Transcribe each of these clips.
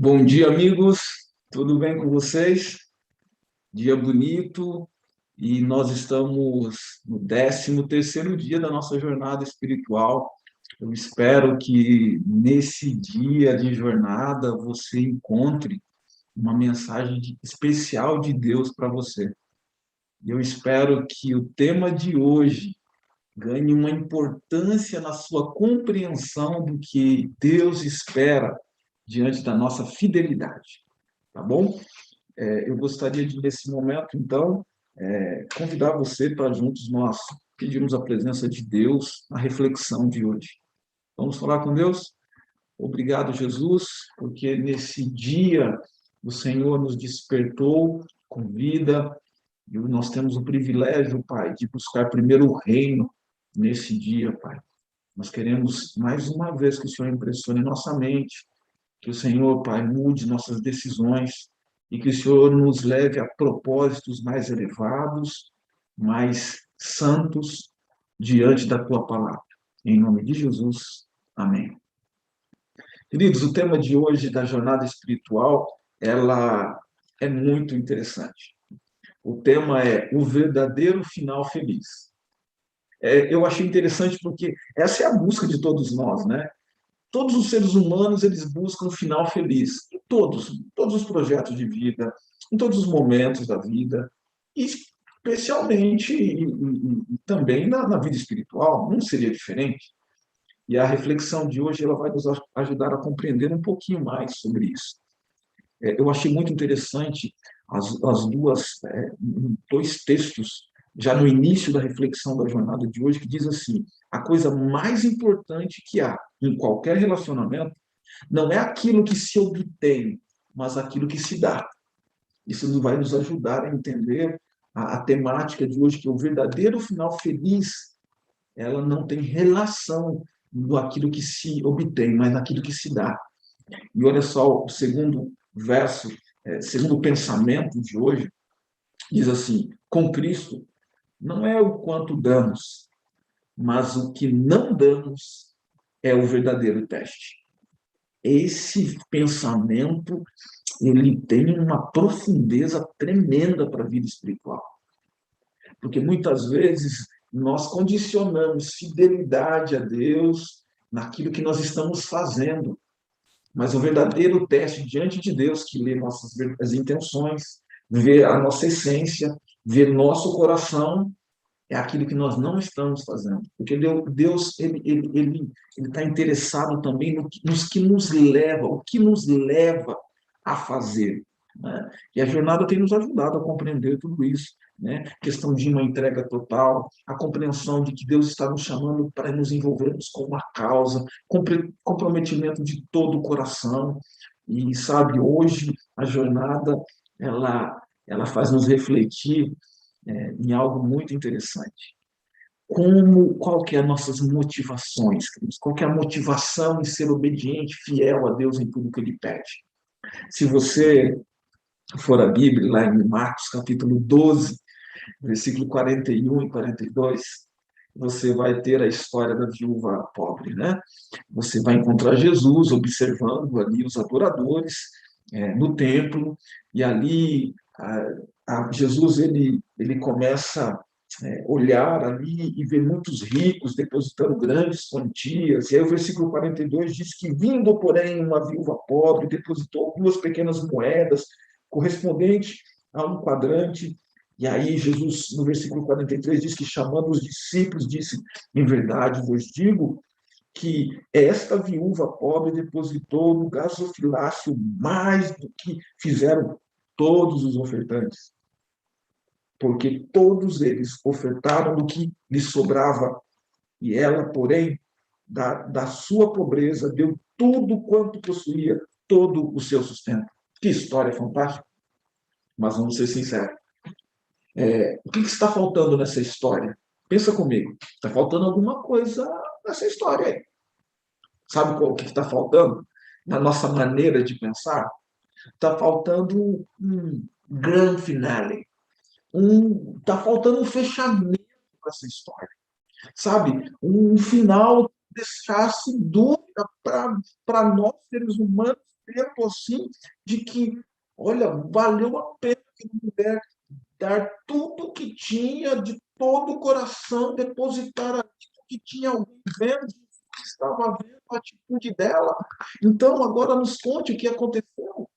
Bom dia, amigos. Tudo bem com vocês? Dia bonito e nós estamos no 13º dia da nossa jornada espiritual. Eu espero que nesse dia de jornada você encontre uma mensagem especial de Deus para você. Eu espero que o tema de hoje ganhe uma importância na sua compreensão do que Deus espera diante da nossa fidelidade, tá bom? Eu gostaria de, nesse momento, então, convidar você para juntos nós pedirmos a presença de Deus na reflexão de hoje. Vamos falar com Deus? Obrigado, Jesus, porque nesse dia o Senhor nos despertou com vida e nós temos o privilégio, Pai, de buscar primeiro o reino nesse dia, Pai. Nós queremos, mais uma vez, que o Senhor impressione nossa mente, que o Senhor, Pai, mude nossas decisões e que o Senhor nos leve a propósitos mais elevados, mais santos, diante da Tua palavra. Em nome de Jesus, amém. Queridos, o tema de hoje da jornada espiritual, ela é muito interessante. O tema é o verdadeiro final feliz. Eu achei interessante porque essa é a busca de todos nós, né? Todos os seres humanos, eles buscam um final feliz. Em todos os projetos de vida, em todos os momentos da vida, e especialmente e também na vida espiritual, não seria diferente. E a reflexão de hoje ela vai nos ajudar a compreender um pouquinho mais sobre isso. Eu achei muito interessante dois textos, já no início da reflexão da jornada de hoje, que diz assim: a coisa mais importante que há em qualquer relacionamento não é aquilo que se obtém, mas aquilo que se dá. Isso vai nos ajudar a entender a temática de hoje, que o verdadeiro final feliz, ela não tem relação com aquilo que se obtém, mas naquilo que se dá. E olha só, o segundo verso, segundo o pensamento de hoje, diz assim: com Cristo, não é o quanto damos, mas o que não damos é o verdadeiro teste. Esse pensamento, ele tem uma profundeza tremenda para a vida espiritual. Porque muitas vezes nós condicionamos fidelidade a Deus naquilo que nós estamos fazendo. Mas o verdadeiro teste diante de Deus, que lê nossas as intenções, vê a nossa essência, vê nosso coração, é aquilo que nós não estamos fazendo. Porque Deus ele está interessado também nos que nos leva, o que nos leva a fazer. Né? E a jornada tem nos ajudado a compreender tudo isso. Né? Questão de uma entrega total, a compreensão de que Deus está nos chamando para nos envolvermos com uma causa, comprometimento de todo o coração. E, sabe, hoje a jornada, ela faz nos refletir em algo muito interessante. Qual que é as nossas motivações, queridos? Qual que é a motivação em ser obediente, fiel a Deus em tudo que Ele pede? Se você for a Bíblia, lá em Marcos, capítulo 12, versículo 41 e 42, você vai ter a história da viúva pobre, né? Você vai encontrar Jesus observando ali os adoradores no templo, e ali Jesus ele começa olhar ali e ver muitos ricos depositando grandes quantias. E aí o versículo 42 diz que, vindo, porém, uma viúva pobre, depositou 2 pequenas moedas, correspondente a um quadrante. E aí Jesus, no versículo 43, diz que, chamando os discípulos, disse: em verdade vos digo que esta viúva pobre depositou no gasofilácio mais do que fizeram todos os ofertantes, porque todos eles ofertaram do que lhes sobrava, e ela, porém, da sua pobreza, deu tudo quanto possuía, todo o seu sustento. Que história fantástica! Mas vamos ser sinceros. O que está faltando nessa história? Pensa comigo. Está faltando alguma coisa nessa história aí. Sabe o que está faltando? Na nossa maneira de pensar? Está faltando um grande finale. Está faltando um fechamento para essa história. Sabe? Um final que deixasse dúvida para nós, seres humanos, exemplo assim de que, olha, valeu a pena que a mulher dar tudo que tinha, de todo o coração, depositar aquilo que tinha alguém vendo, que estava vendo a atitude dela. Então, agora nos conte o que aconteceu.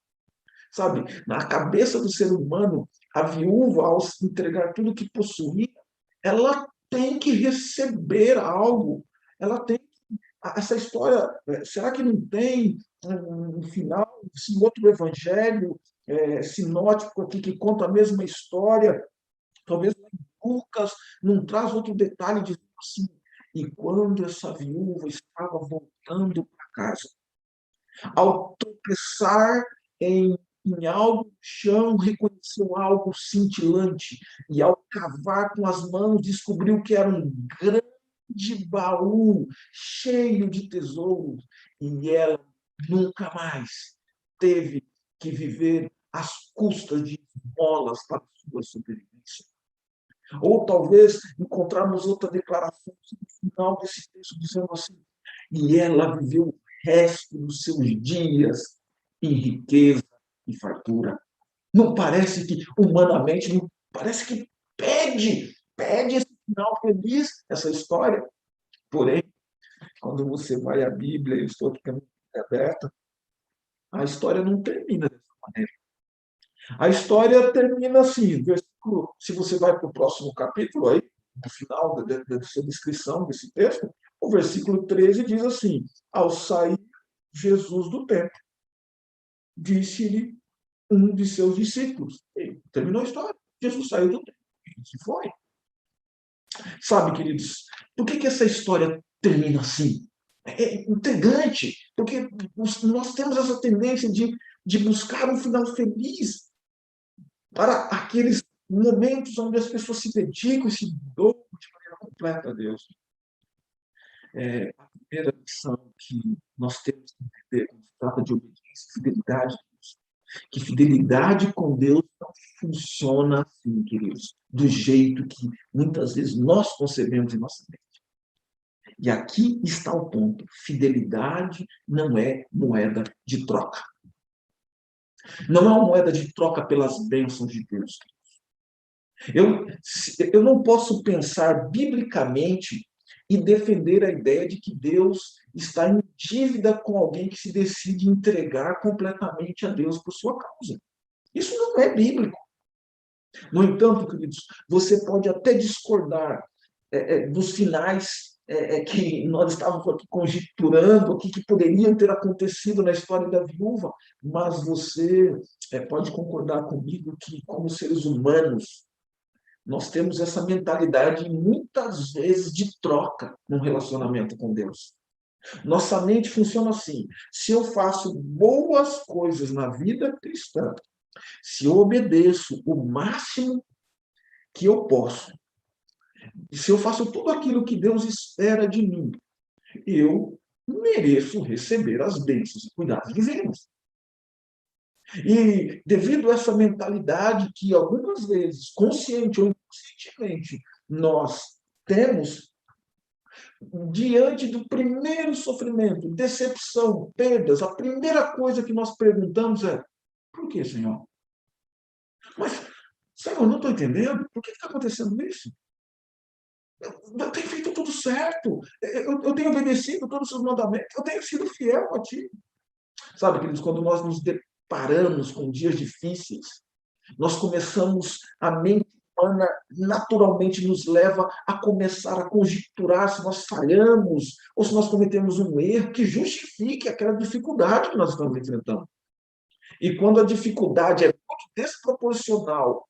Sabe, na cabeça do ser humano, a viúva, ao entregar tudo que possuía, ela tem que receber algo. Ela tem essa história. Será que não tem um final, esse outro evangelho sinótico aqui que conta a mesma história? Talvez Lucas não traz outro detalhe dizendo assim: e quando essa viúva estava voltando para casa, ao tropeçar em algo no chão, reconheceu algo cintilante, e ao cavar com as mãos, descobriu que era um grande baú cheio de tesouros, e ela nunca mais teve que viver às custas de esmolas para sua sobrevivência. Ou talvez encontrarmos outra declaração no final desse texto dizendo assim: e ela viveu o resto dos seus dias em riqueza e fartura. Não parece que, humanamente, não parece que pede esse final feliz, essa história. Porém, quando você vai à Bíblia, eu estou aqui com a Bíblia aberta, a história não termina dessa maneira. A história termina assim, versículo, se você vai para o próximo capítulo, aí, no final da sua descrição desse texto, o versículo 13 diz assim: ao sair Jesus do templo, disse-lhe um de seus discípulos. E terminou a história. Jesus saiu do templo e se foi. Sabe, queridos, por que essa história termina assim? É intrigante, porque nós temos essa tendência de buscar um final feliz para aqueles momentos onde as pessoas se dedicam e se doam de maneira completa a Deus. A primeira lição que nós temos que entender quando se trata de obediência e fidelidade, que fidelidade com Deus não funciona assim, queridos, do jeito que muitas vezes nós concebemos em nossa mente. E aqui está o ponto: fidelidade não é moeda de troca. Não é uma moeda de troca pelas bênçãos de Deus. Eu não posso pensar biblicamente e defender a ideia de que Deus está em dívida com alguém que se decide entregar completamente a Deus por sua causa. Isso não é bíblico. No entanto, queridos, você pode até discordar dos finais que nós estávamos aqui conjecturando, aqui, que poderiam ter acontecido na história da viúva, mas você pode concordar comigo que, como seres humanos, nós temos essa mentalidade, muitas vezes, de troca no relacionamento com Deus. Nossa mente funciona assim: se eu faço boas coisas na vida cristã, se eu obedeço o máximo que eu posso, e se eu faço tudo aquilo que Deus espera de mim, eu mereço receber as bênçãos e cuidados divinos. E devido a essa mentalidade que algumas vezes, consciente ou inconscientemente, nós temos, diante do primeiro sofrimento, decepção, perdas, a primeira coisa que nós perguntamos é: por que, Senhor? Mas, Senhor, não estou entendendo. Por que está acontecendo isso? Eu tenho feito tudo certo. Eu tenho obedecido todos os seus mandamentos. Eu tenho sido fiel a Ti. Sabe, queridos, quando nós nos deparamos com dias difíceis, nós começamos, a mente humana naturalmente nos leva a começar a conjecturar se nós falhamos ou se nós cometemos um erro que justifique aquela dificuldade que nós estamos enfrentando. E quando a dificuldade é muito desproporcional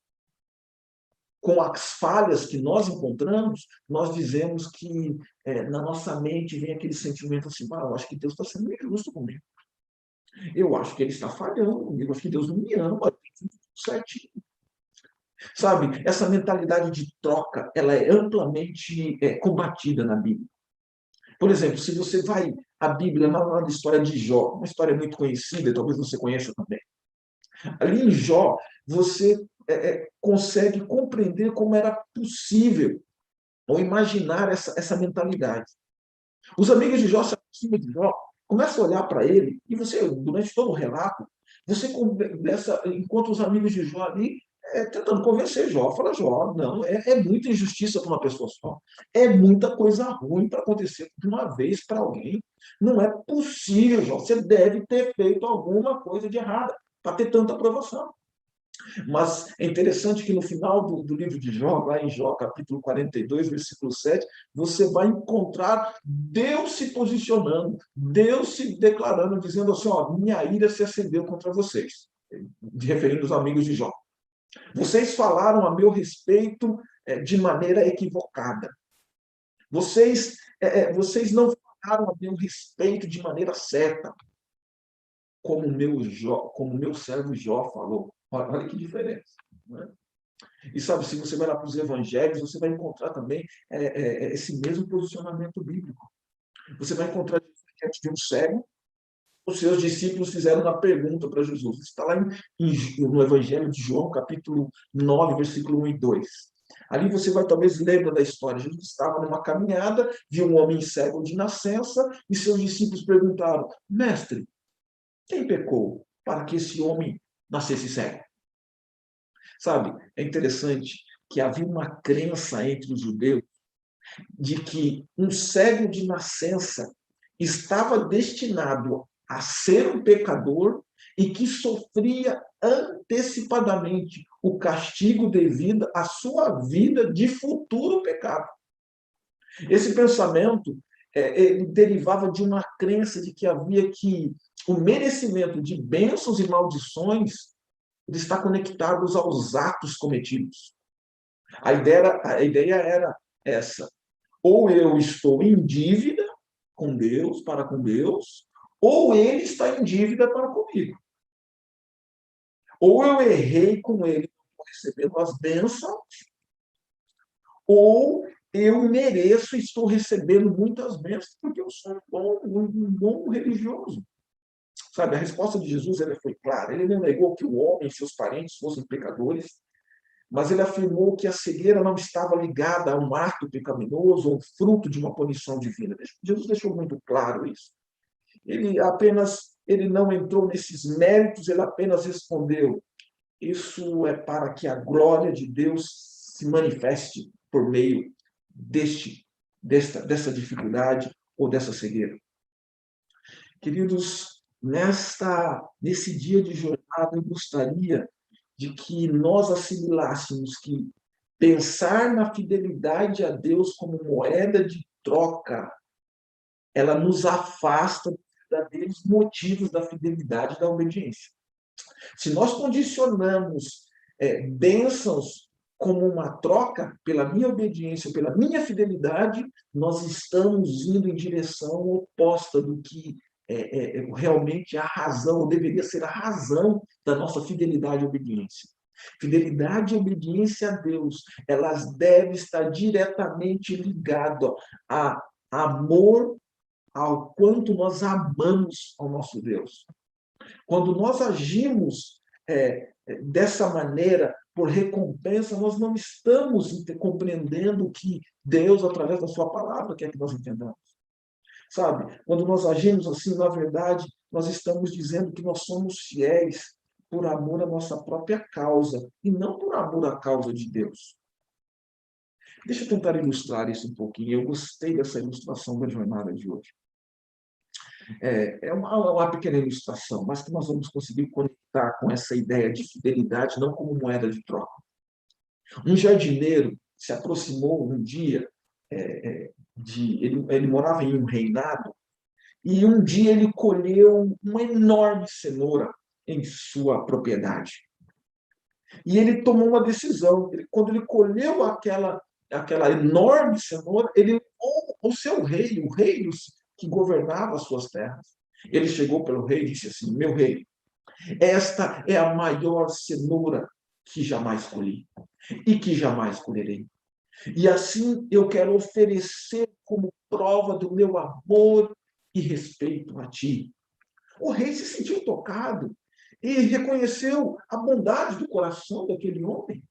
com as falhas que nós encontramos, nós dizemos que na nossa mente vem aquele sentimento assim: eu acho que Deus está sendo injusto comigo. Eu acho que Ele está falhando comigo, eu acho que Deus não me ama, tem tudo certinho. Sabe, essa mentalidade de troca, ela é amplamente combatida na Bíblia. Por exemplo, se você vai à Bíblia, na história de Jó, uma história muito conhecida, talvez você conheça também. Ali em Jó, você consegue compreender como era possível ou imaginar essa mentalidade. Os amigos de Jó se aproximam de Jó Começa a olhar para ele, e você, durante todo o relato, você encontra os amigos de Jó ali tentando convencer Jó. Fala, Jó, não, é muita injustiça para uma pessoa só. É muita coisa ruim para acontecer de uma vez para alguém. Não é possível, Jó. Você deve ter feito alguma coisa de errada para ter tanta aprovação. Mas é interessante que no final do livro de Jó, lá em Jó, capítulo 42, versículo 7, você vai encontrar Deus se posicionando, Deus se declarando, dizendo assim, ó, minha ira se acendeu contra vocês, referindo aos amigos de Jó. Vocês falaram a meu respeito de maneira equivocada. Vocês não falaram a meu respeito de maneira certa, como meu servo Jó falou. Olha que diferença. Né? E sabe, se você vai lá para os evangelhos, você vai encontrar também esse mesmo posicionamento bíblico. Você vai encontrar diante de um cego, os seus discípulos fizeram uma pergunta para Jesus. Está lá no Evangelho de João, capítulo 9, versículo 1 e 2. Ali você vai talvez lembrar da história. Jesus estava numa caminhada, viu um homem cego de nascença, e seus discípulos perguntaram: Mestre, quem pecou para que esse homem nascesse cego? Sabe, é interessante que havia uma crença entre os judeus de que um cego de nascença estava destinado a ser um pecador e que sofria antecipadamente o castigo devido à sua vida de futuro pecado. Esse pensamento ele derivava de uma crença de que havia que o merecimento de bênçãos e maldições está conectados aos atos cometidos. A ideia era essa: ou eu estou em dívida com Deus, para com Deus, ou ele está em dívida para comigo. Ou eu errei com ele, recebendo as bênçãos, ou eu mereço e estou recebendo muitas bênçãos porque eu sou um bom religioso. Sabe, a resposta de Jesus foi clara. Ele não negou que o homem e seus parentes fossem pecadores, mas ele afirmou que a cegueira não estava ligada a um ato pecaminoso ou fruto de uma punição divina. Jesus deixou muito claro isso. Ele não entrou nesses méritos, ele apenas respondeu: isso é para que a glória de Deus se manifeste por meio dessa dificuldade ou dessa cegueira. Queridos, nesse dia de jornada, eu gostaria de que nós assimilássemos que pensar na fidelidade a Deus como moeda de troca, ela nos afasta dos verdadeiros motivos da fidelidade e da obediência. Se nós condicionamos bênçãos como uma troca pela minha obediência, pela minha fidelidade, nós estamos indo em direção oposta do que realmente a razão, ou deveria ser a razão da nossa fidelidade e obediência. Fidelidade e obediência a Deus, elas devem estar diretamente ligadas a amor, ao quanto nós amamos ao nosso Deus. Quando nós agimos dessa maneira, por recompensa, nós não estamos compreendendo o que Deus, através da sua palavra, quer que nós entendamos. Sabe? Quando nós agimos assim, na verdade, nós estamos dizendo que nós somos fiéis por amor à nossa própria causa, e não por amor à causa de Deus. Deixa eu tentar ilustrar isso um pouquinho. Eu gostei dessa ilustração da jornada de hoje. É uma pequena ilustração, mas que nós vamos conseguir conectar com essa ideia de fidelidade, não como moeda de troca. Um jardineiro se aproximou um dia, ele morava em um reinado, e um dia ele colheu uma enorme cenoura em sua propriedade. E ele tomou uma decisão. Quando ele colheu aquela enorme cenoura, ele levou o seu rei, o rei que governava as suas terras. Ele chegou pelo rei e disse assim: meu rei, esta é a maior cenoura que jamais colhi e que jamais colherei. E assim eu quero oferecer como prova do meu amor e respeito a ti. O rei se sentiu tocado e reconheceu a bondade do coração daquele homem.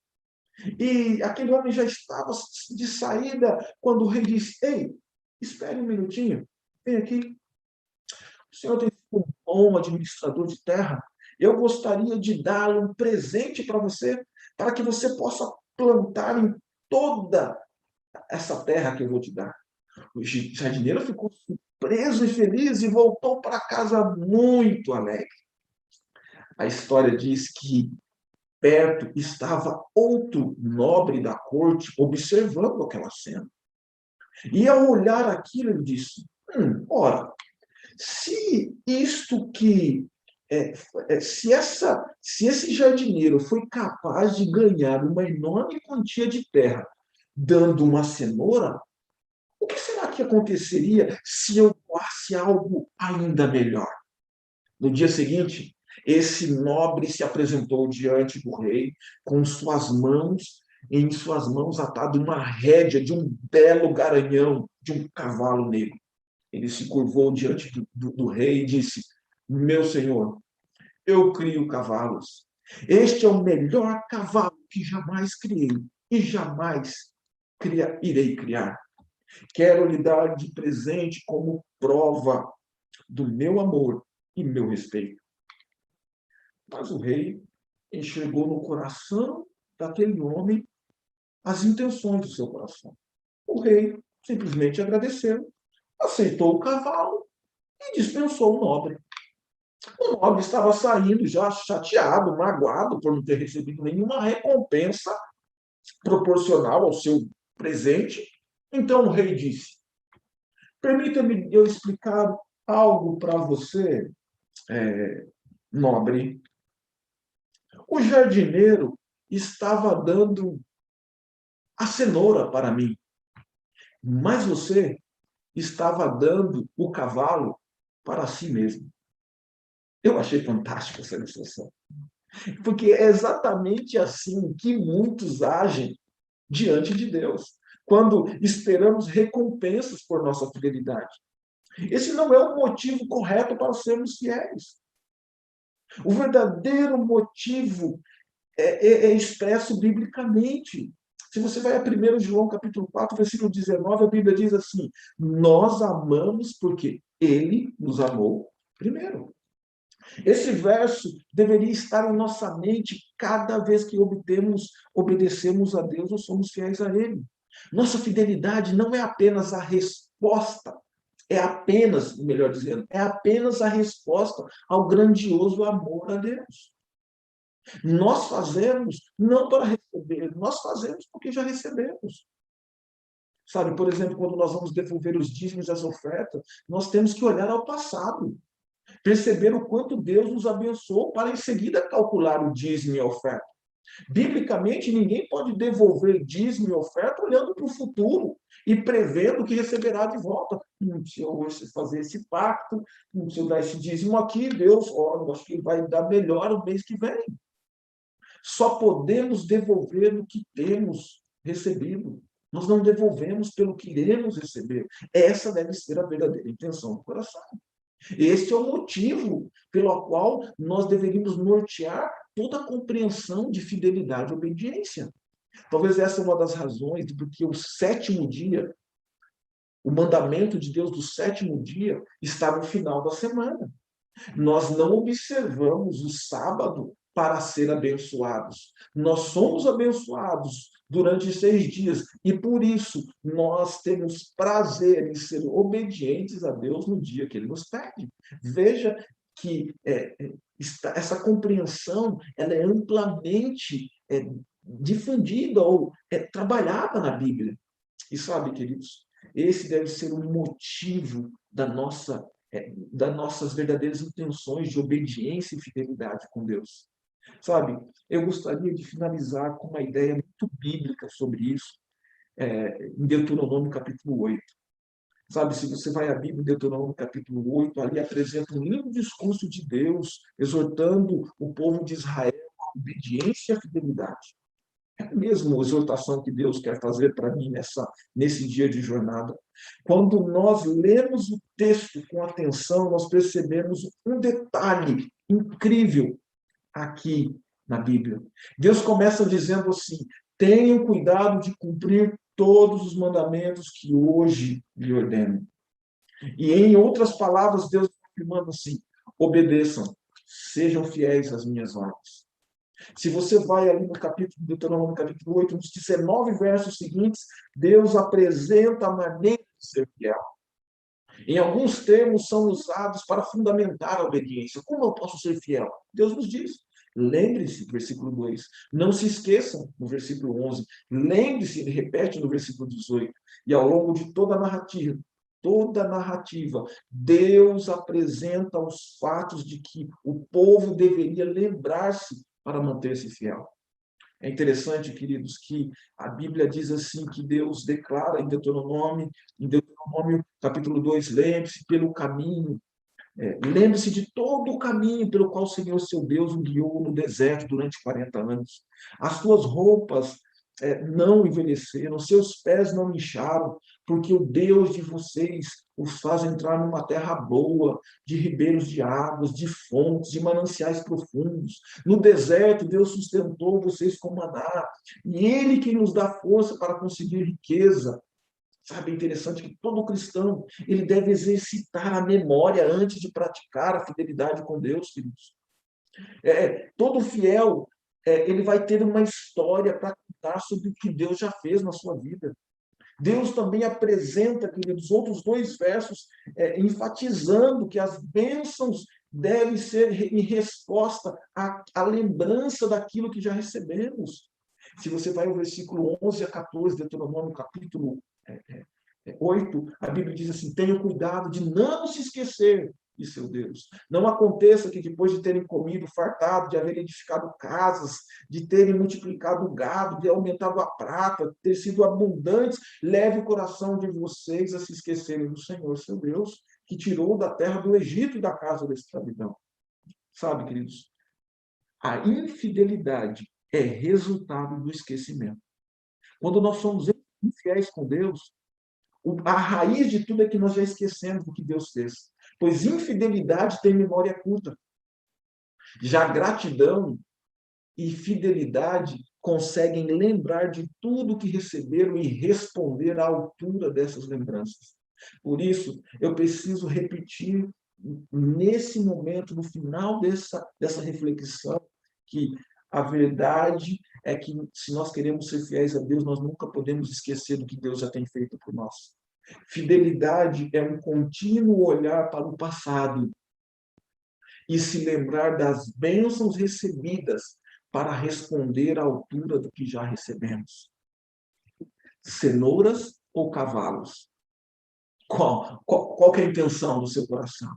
E aquele homem já estava de saída quando o rei disse: ei, espere um minutinho, vem aqui. Senhor tem sido um bom administrador de terra. Eu gostaria de dar um presente para você, para que você possa plantar em toda essa terra que eu vou te dar. O jardineiro ficou surpreso e feliz e voltou para casa muito alegre. A história diz que perto estava outro nobre da corte observando aquela cena. E ao olhar aquilo, ele disse: ora, se isto que é, se esse jardineiro foi capaz de ganhar uma enorme quantia de terra dando uma cenoura, o que será que aconteceria se eu doasse algo ainda melhor? No dia seguinte, esse nobre se apresentou diante do rei com em suas mãos atado uma rédea de um belo garanhão de um cavalo negro. Ele se curvou diante do rei e disse: meu senhor, eu crio cavalos. Este é o melhor cavalo que jamais criei e jamais irei criar. Quero lhe dar de presente como prova do meu amor e meu respeito. Mas o rei enxergou no coração daquele homem as intenções do seu coração. O rei simplesmente agradeceu, aceitou o cavalo e dispensou o nobre. O nobre estava saindo já chateado, magoado por não ter recebido nenhuma recompensa proporcional ao seu presente. Então o rei disse: permita-me eu explicar algo para você, nobre. O jardineiro estava dando a cenoura para mim, mas você estava dando o cavalo para si mesmo. Eu achei fantástico essa ilustração, porque é exatamente assim que muitos agem diante de Deus, quando esperamos recompensas por nossa fidelidade. Esse não é o motivo correto para sermos fiéis. O verdadeiro motivo é expresso biblicamente. Se você vai a 1 João capítulo 4, versículo 19, a Bíblia diz assim: nós amamos porque ele nos amou primeiro. Esse verso deveria estar em nossa mente cada vez que obedecemos a Deus ou somos fiéis a Ele. Nossa fidelidade não é apenas a resposta, melhor dizendo, é apenas a resposta ao grandioso amor a Deus. Nós fazemos não para receber, nós fazemos porque já recebemos. Sabe, por exemplo, quando nós vamos devolver os dízimos e as ofertas, nós temos que olhar ao passado, perceber o quanto Deus nos abençoou para em seguida calcular o dízimo e a oferta. Biblicamente, ninguém pode devolver dízimo e oferta olhando para o futuro e prevendo que receberá de volta. Se eu fazer esse pacto, se eu dar esse dízimo aqui, Deus, eu acho que vai dar melhor o mês que vem. Só podemos devolver o que temos recebido. Nós não devolvemos pelo que iremos receber. Essa deve ser a verdadeira intenção do coração. Este é o motivo pelo qual nós deveríamos nortear toda a compreensão de fidelidade e obediência. Talvez essa é uma das razões de porque o sétimo dia, o mandamento de Deus do sétimo dia, está no final da semana. Nós não observamos o sábado para ser abençoados. Nós somos abençoados durante 6 dias e, por isso, nós temos prazer em ser obedientes a Deus no dia que Ele nos pede. Veja que essa compreensão ela é amplamente difundida ou trabalhada na Bíblia. E sabe, queridos, esse deve ser o motivo das nossas verdadeiras intenções de obediência e fidelidade com Deus. Sabe, eu gostaria de finalizar com uma ideia muito bíblica sobre isso, em Deuteronômio capítulo 8. Sabe, se você vai à Bíblia, Deuteronômio capítulo 8, ali apresenta um lindo discurso de Deus, exortando o povo de Israel à obediência e à fidelidade. É a mesma exortação que Deus quer fazer para mim nesse dia de jornada. Quando nós lemos o texto com atenção, nós percebemos um detalhe incrível aqui na Bíblia. Deus começa dizendo assim: tenham cuidado de cumprir todos os mandamentos que hoje lhe ordeno. E em outras palavras, Deus afirmando assim: obedeçam, sejam fiéis às minhas ordens. Se você vai ali no capítulo de Deuteronômio, capítulo 8, nos 19 versos seguintes, Deus apresenta a maneira de ser fiel. Em alguns termos são usados para fundamentar a obediência. Como eu posso ser fiel? Deus nos diz. Lembre-se, versículo 2. Não se esqueçam, no versículo 11. Lembre-se, ele repete no versículo 18. E ao longo de toda a narrativa, Deus apresenta os fatos de que o povo deveria lembrar-se para manter-se fiel. É interessante, queridos, que a Bíblia diz assim, que Deus declara em Deuteronômio capítulo 2, lembre-se pelo caminho, lembre-se de todo o caminho pelo qual o Senhor, seu Deus, o guiou no deserto durante 40 anos. As suas roupas não envelheceram, seus pés não incharam, porque o Deus de vocês os faz entrar numa terra boa, de ribeiros de águas, de fontes, de mananciais profundos. No deserto, Deus sustentou vocês com maná, e Ele que nos dá força para conseguir riqueza. Sabe, é interessante que todo cristão, ele deve exercitar a memória antes de praticar a fidelidade com Deus, queridos. Todo fiel, ele vai ter uma história para contar sobre o que Deus já fez na sua vida. Deus também apresenta, queridos, outros dois versos, enfatizando que as bênçãos devem ser em resposta à lembrança daquilo que já recebemos. Se você vai ao versículo 11 a 14, Deuteronômio, capítulo 8, a Bíblia diz assim: tenham cuidado de não se esquecer de seu Deus. Não aconteça que depois de terem comido, fartado, de haverem edificado casas, de terem multiplicado o gado, de aumentado a prata, ter sido abundantes, leve o coração de vocês a se esquecerem do Senhor, seu Deus, que tirou da terra do Egito e da casa da escravidão. Sabe, queridos, a infidelidade é resultado do esquecimento. Quando nós somos infiéis com Deus, a raiz de tudo é que nós já esquecemos do que Deus fez. Pois infidelidade tem memória curta. Já gratidão e fidelidade conseguem lembrar de tudo que receberam e responder à altura dessas lembranças. Por isso, eu preciso repetir nesse momento, no final dessa reflexão, que a verdade é que, se nós queremos ser fiéis a Deus, nós nunca podemos esquecer do que Deus já tem feito por nós. Fidelidade é um contínuo olhar para o passado e se lembrar das bênçãos recebidas para responder à altura do que já recebemos. Cenouras ou cavalos? Qual que é a intenção do seu coração?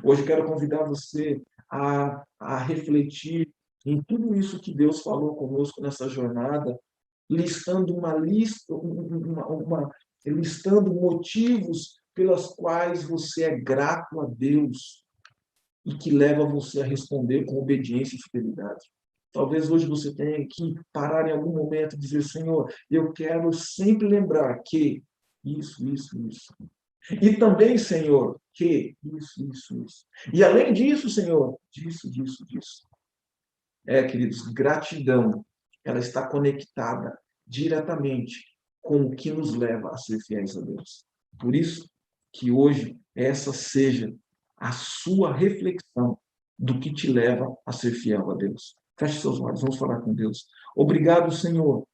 Hoje quero convidar você a refletir em tudo isso que Deus falou conosco nessa jornada, listando listando motivos pelos quais você é grato a Deus e que leva você a responder com obediência e fidelidade. Talvez hoje você tenha que parar em algum momento e dizer: Senhor, eu quero sempre lembrar que isso. E também, Senhor, que isso. E além disso, Senhor, disso. Queridos, gratidão, ela está conectada diretamente com o que nos leva a ser fiéis a Deus. Por isso, que hoje essa seja a sua reflexão do que te leva a ser fiel a Deus. Feche seus olhos, vamos falar com Deus. Obrigado, Senhor,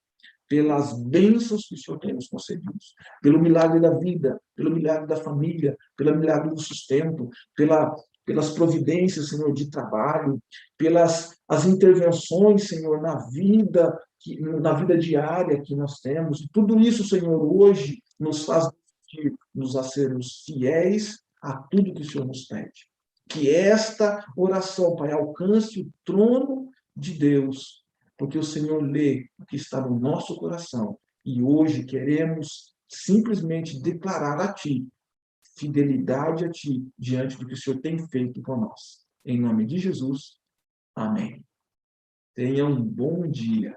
pelas bênçãos que o Senhor tem nos concedido, pelo milagre da vida, pelo milagre da família, pelo milagre do sustento, pelas providências, Senhor, de trabalho, pelas as intervenções, Senhor, na vida diária que nós temos. E tudo isso, Senhor, hoje nos faz nos a sermos fiéis a tudo que o Senhor nos pede. Que esta oração, Pai, alcance o trono de Deus, porque o Senhor lê o que está no nosso coração. E hoje queremos simplesmente declarar a Ti fidelidade a Ti diante do que o Senhor tem feito por nós. Em nome de Jesus, amém. Tenha um bom dia.